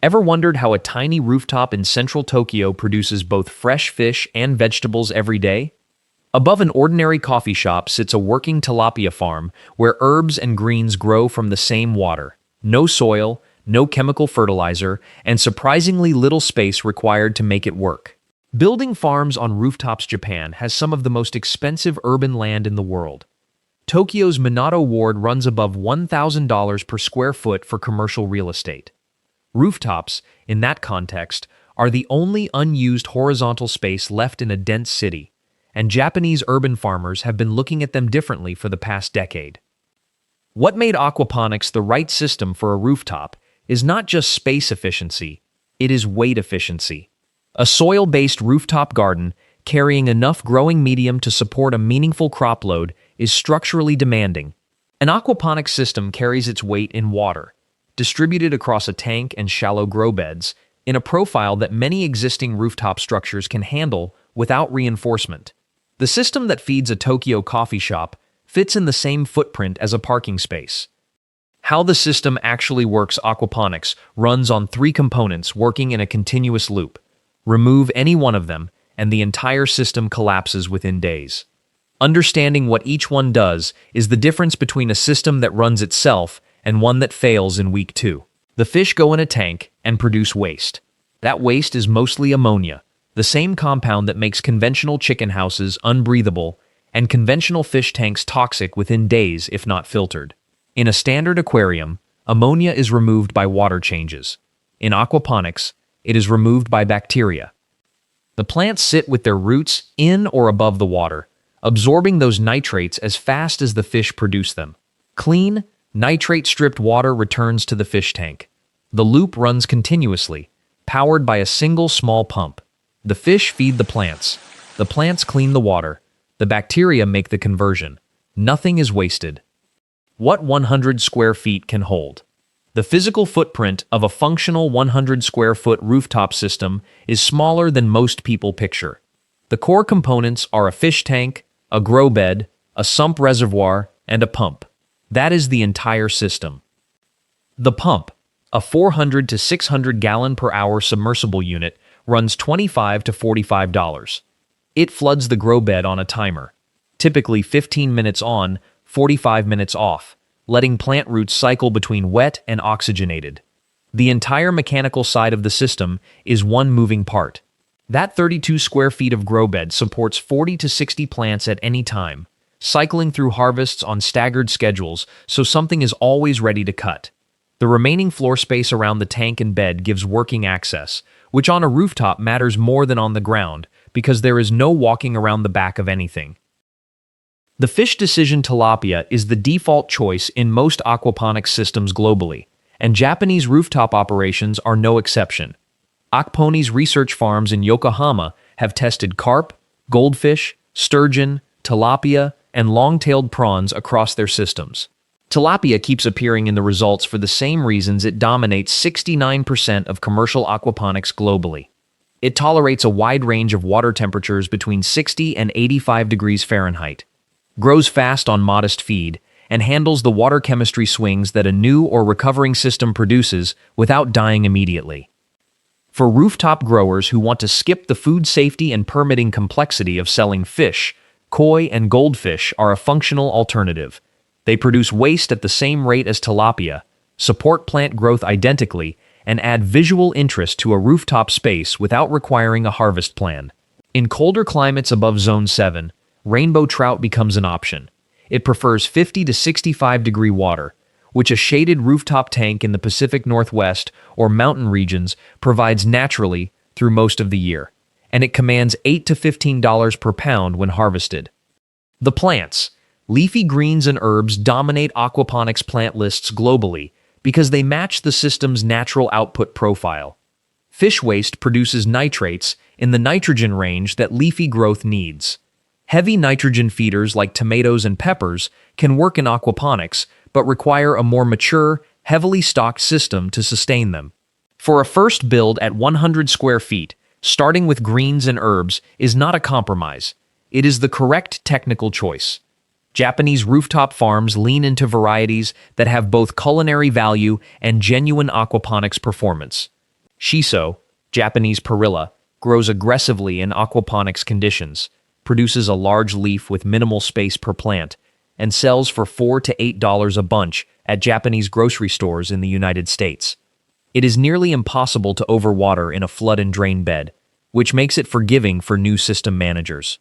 Ever wondered how a tiny rooftop in central Tokyo produces both fresh fish and vegetables every day? Above an ordinary coffee shop sits a working tilapia farm where herbs and greens grow from the same water. No soil, no chemical fertilizer, and surprisingly little space required to make it work. Building farms on rooftops Japan has some of the most expensive urban land in the world. Tokyo's Minato Ward runs above $1,000 per square foot for commercial real estate. Rooftops, in that context, are the only unused horizontal space left in a dense city, and Japanese urban farmers have been looking at them differently for the past decade. What made aquaponics the right system for a rooftop is not just space efficiency, it is weight efficiency. A soil-based rooftop garden carrying enough growing medium to support a meaningful crop load is structurally demanding. An aquaponics system carries its weight in water, distributed across a tank and shallow grow beds, in a profile that many existing rooftop structures can handle without reinforcement. The system that feeds a Tokyo coffee shop fits in the same footprint as a parking space. How the system actually works: aquaponics runs on three components working in a continuous loop. Remove any one of them, and the entire system collapses within days. Understanding what each one does is the difference between a system that runs itself and one that fails in week 2. The fish go in a tank and produce waste. That waste is mostly ammonia, the same compound that makes conventional chicken houses unbreathable and conventional fish tanks toxic within days if not filtered. In a standard aquarium, ammonia is removed by water changes. In aquaponics, it is removed by bacteria. The plants sit with their roots in or above the water, absorbing those nitrates as fast as the fish produce them. Clean, nitrate-stripped water returns to the fish tank. The loop runs continuously, powered by a single small pump. The fish feed the plants clean the water, the bacteria make the conversion. Nothing is wasted. What 100 square feet can hold? The physical footprint of a functional 100 square foot rooftop system is smaller than most people picture. The core components are a fish tank, a grow bed, a sump reservoir, and a pump. That is the entire system. The pump, a 400 to 600 gallon per hour submersible unit, runs $25 to $45. It floods the grow bed on a timer, typically 15 minutes on, 45 minutes off, letting plant roots cycle between wet and oxygenated. The entire mechanical side of the system is one moving part. That 32 square feet of grow bed supports 40 to 60 plants at any time, cycling through harvests on staggered schedules so something is always ready to cut. The remaining floor space around the tank and bed gives working access, which on a rooftop matters more than on the ground because there is no walking around the back of anything. The fish decision tilapia is the default choice in most aquaponics systems globally, and Japanese rooftop operations are no exception. Aquaponics research farms in Yokohama have tested carp, goldfish, sturgeon, tilapia, and long-tailed prawns across their systems. Tilapia keeps appearing in the results for the same reasons it dominates 69% of commercial aquaponics globally. It tolerates a wide range of water temperatures between 60 and 85 degrees Fahrenheit, grows fast on modest feed, and handles the water chemistry swings that a new or recovering system produces without dying immediately. For rooftop growers who want to skip the food safety and permitting complexity of selling fish, koi and goldfish are a functional alternative. They produce waste at the same rate as tilapia, support plant growth identically, and add visual interest to a rooftop space without requiring a harvest plan. In colder climates above Zone 7, rainbow trout becomes an option. It prefers 50 to 65 degree water, which a shaded rooftop tank in the Pacific Northwest or mountain regions provides naturally through most of the year, and it commands $8 to $15 per pound when harvested. The plants, leafy greens and herbs, dominate aquaponics plant lists globally because they match the system's natural output profile. Fish waste produces nitrates in the nitrogen range that leafy growth needs. Heavy nitrogen feeders like tomatoes and peppers can work in aquaponics, but require a more mature, heavily stocked system to sustain them. For a first build at 100 square feet, starting with greens and herbs is not a compromise. It is the correct technical choice. Japanese rooftop farms lean into varieties that have both culinary value and genuine aquaponics performance. Shiso, Japanese perilla, grows aggressively in aquaponics conditions, produces a large leaf with minimal space per plant, and sells for $4 to $8 a bunch at Japanese grocery stores in the United States. It is nearly impossible to overwater in a flood and drain bed, which makes it forgiving for new system managers.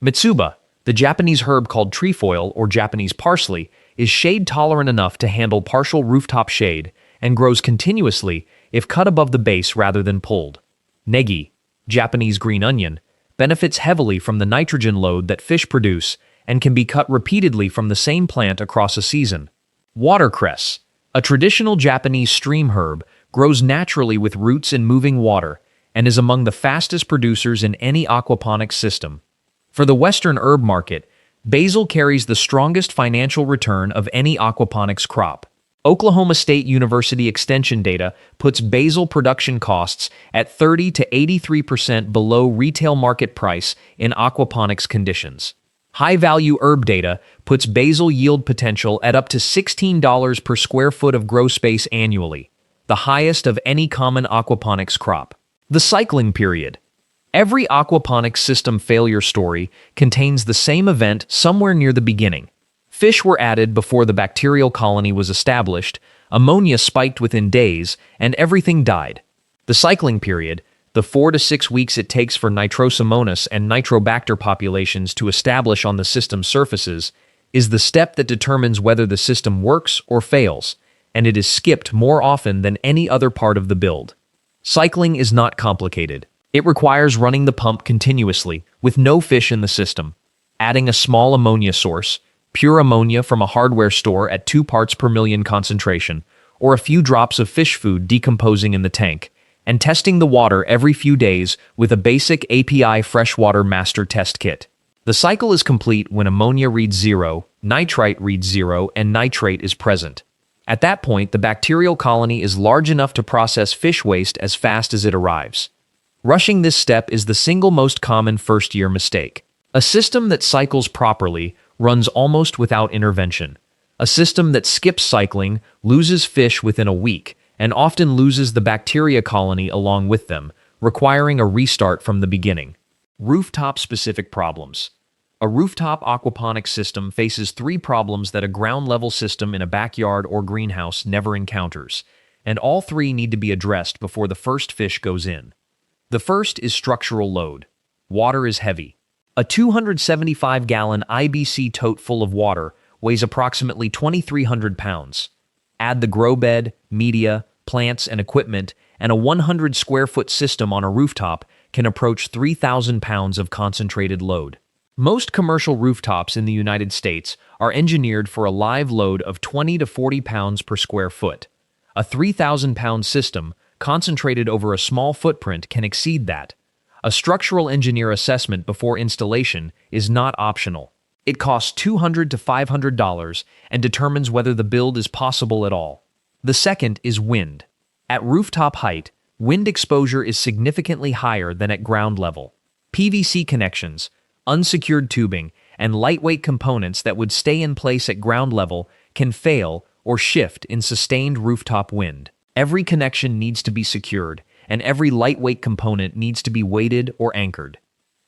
Mitsuba, the Japanese herb called trefoil or Japanese parsley, is shade-tolerant enough to handle partial rooftop shade and grows continuously if cut above the base rather than pulled. Negi, Japanese green onion, benefits heavily from the nitrogen load that fish produce and can be cut repeatedly from the same plant across a season. Watercress, a traditional Japanese stream herb, grows naturally with roots in moving water and is among the fastest producers in any aquaponics system. For the Western herb market, basil carries the strongest financial return of any aquaponics crop. Oklahoma State University extension data puts basil production costs at 30 to 83% below retail market price in aquaponics conditions. High-value herb data puts basil yield potential at up to $16 per square foot of grow space annually, the highest of any common aquaponics crop. The cycling period. Every aquaponics system failure story contains the same event somewhere near the beginning. Fish were added before the bacterial colony was established, ammonia spiked within days, and everything died. The cycling period, the 4 to 6 weeks it takes for Nitrosomonas and Nitrobacter populations to establish on the system's surfaces, is the step that determines whether the system works or fails, and it is skipped more often than any other part of the build. Cycling is not complicated. It requires running the pump continuously, with no fish in the system, adding a small ammonia source, pure ammonia from a hardware store at 2 parts per million concentration, or a few drops of fish food decomposing in the tank, and testing the water every few days with a basic API freshwater master test kit. The cycle is complete when ammonia reads 0, nitrite reads 0, and nitrate is present. At that point, the bacterial colony is large enough to process fish waste as fast as it arrives. Rushing this step is the single most common first-year mistake. A system that cycles properly runs almost without intervention. A system that skips cycling loses fish within a week and often loses the bacteria colony along with them, requiring a restart from the beginning. Rooftop-specific problems. A rooftop aquaponics system faces 3 problems that a ground-level system in a backyard or greenhouse never encounters, and all 3 need to be addressed before the first fish goes in. The first is structural load. Water is heavy. A 275-gallon IBC tote full of water weighs approximately 2,300 pounds. Add the grow bed, media, plants, and equipment, and a 100-square-foot system on a rooftop can approach 3,000 pounds of concentrated load. Most commercial rooftops in the United States are engineered for a live load of 20 to 40 pounds per square foot. A 3,000-pound system concentrated over a small footprint can exceed that. A structural engineer assessment before installation is not optional. It costs $200 to $500 and determines whether the build is possible at all. The second is wind. At rooftop height, wind exposure is significantly higher than at ground level. PVC connections, unsecured tubing, and lightweight components that would stay in place at ground level can fail or shift in sustained rooftop wind. Every connection needs to be secured, and every lightweight component needs to be weighted or anchored.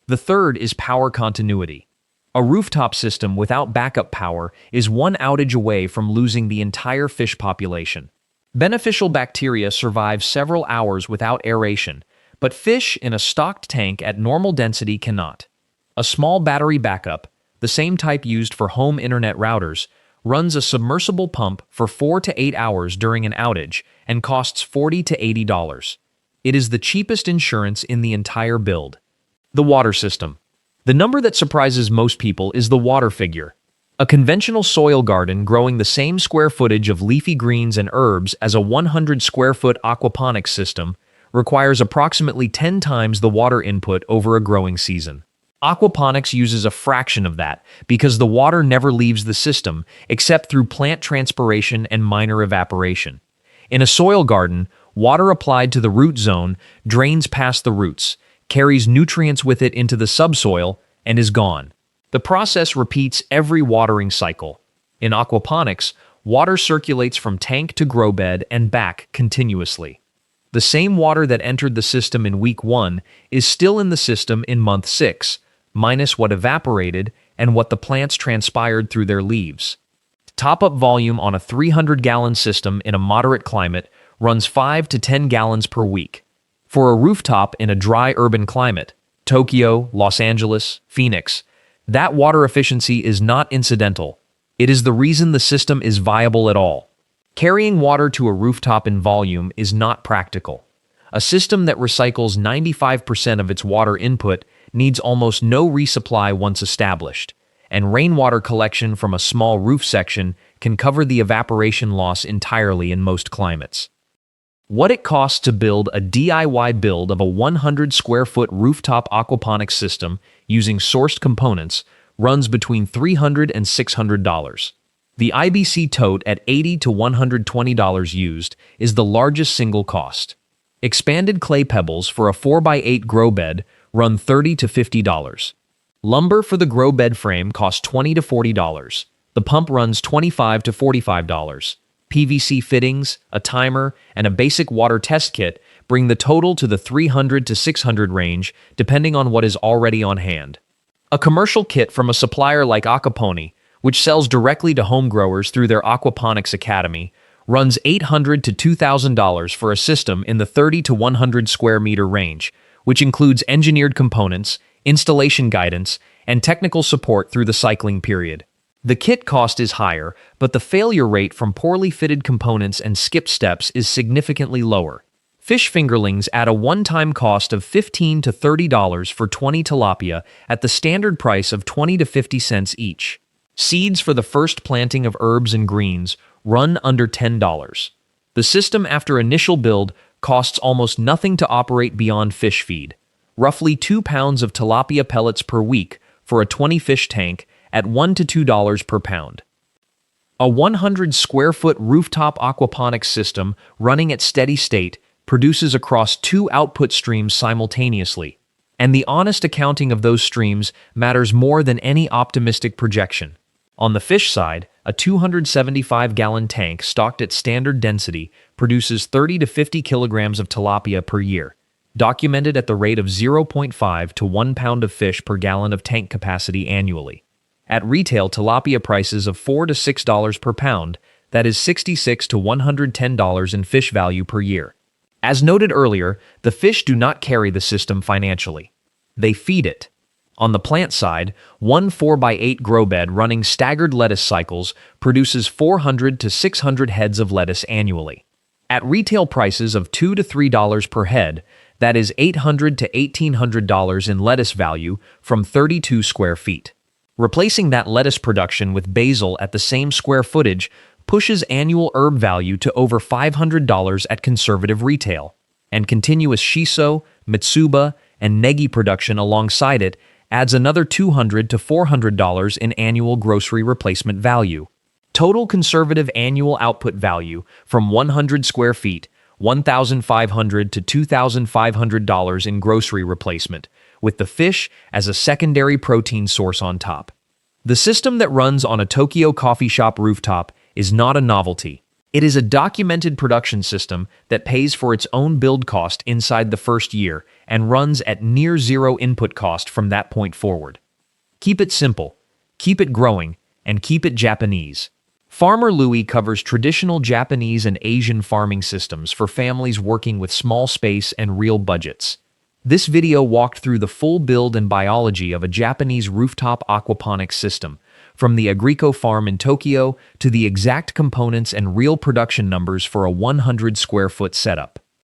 The third is power continuity. A rooftop system without backup power is one outage away from losing the entire fish population. Beneficial bacteria survive several hours without aeration, but fish in a stocked tank at normal density cannot. A small battery backup, the same type used for home internet routers, runs a submersible pump for 4 to 8 hours during an outage and costs $40 to $80. It is the cheapest insurance in the entire build. The water system. The number that surprises most people is the water figure. A conventional soil garden growing the same square footage of leafy greens and herbs as a 100-square-foot aquaponics system requires approximately 10 times the water input over a growing season. Aquaponics uses a fraction of that because the water never leaves the system except through plant transpiration and minor evaporation. In a soil garden, water applied to the root zone drains past the roots, carries nutrients with it into the subsoil, and is gone. The process repeats every watering cycle. In aquaponics, water circulates from tank to grow bed and back continuously. The same water that entered the system in week 1 is still in the system in month 6, minus what evaporated and what the plants transpired through their leaves. Top-up volume on a 300-gallon system in a moderate climate runs 5 to 10 gallons per week. For a rooftop in a dry urban climate, Tokyo, Los Angeles, Phoenix, that water efficiency is not incidental. It is the reason the system is viable at all. Carrying water to a rooftop in volume is not practical. A system that recycles 95% of its water input needs almost no resupply once established, and rainwater collection from a small roof section can cover the evaporation loss entirely in most climates. What it costs to build a DIY build of a 100 square foot rooftop aquaponics system using sourced components runs between $300 and $600. The IBC tote at $80 to $120 used is the largest single cost. Expanded clay pebbles for a 4x8 grow bed run $30 to $50. Lumber for the grow bed frame costs $20 to $40. The pump runs $25 to $45. PVC fittings, a timer, and a basic water test kit bring the total to the $300 to $600 range, depending on what is already on hand. A commercial kit from a supplier like Aquaponi, which sells directly to home growers through their Aquaponics Academy, runs $800 to $2,000 for a system in the 30 to 100 square meter range, which includes engineered components, installation guidance, and technical support through the cycling period. The kit cost is higher, but the failure rate from poorly fitted components and skipped steps is significantly lower. Fish fingerlings at a one-time cost of $15 to $30 for 20 tilapia at the standard price of 20 to 50 cents each. Seeds for the first planting of herbs and greens run under $10. The system after initial build costs almost nothing to operate beyond fish feed. Roughly 2 pounds of tilapia pellets per week for a 20-fish tank at $1 to $2 per pound. A 100 square foot rooftop aquaponics system running at steady state produces across 2 output streams simultaneously, and the honest accounting of those streams matters more than any optimistic projection. On the fish side, a 275-gallon tank stocked at standard density produces 30 to 50 kilograms of tilapia per year, documented at the rate of 0.5 to 1 pound of fish per gallon of tank capacity annually. At retail tilapia prices of $4 to $6 per pound, that is $66 to $110 in fish value per year. As noted earlier, the fish do not carry the system financially. They feed it. On the plant side, one 4x8 grow bed running staggered lettuce cycles produces 400 to 600 heads of lettuce annually. At retail prices of $2 to $3 per head, that is $800 to $1,800 in lettuce value from 32 square feet. Replacing that lettuce production with basil at the same square footage pushes annual herb value to over $500 at conservative retail, and continuous shiso, mitsuba, and negi production alongside it adds another $200 to $400 in annual grocery replacement value. Total conservative annual output value from 100 square feet, $1,500 to $2,500 in grocery replacement, with the fish as a secondary protein source on top. The system that runs on a Tokyo coffee shop rooftop is not a novelty. It is a documented production system that pays for its own build cost inside the first year and runs at near zero input cost from that point forward. Keep it simple, keep it growing, and keep it Japanese. Farmer Louie covers traditional Japanese and Asian farming systems for families working with small space and real budgets. This video walked through the full build and biology of a Japanese rooftop aquaponics system, from the Agrico farm in Tokyo to the exact components and real production numbers for a 100 square foot setup.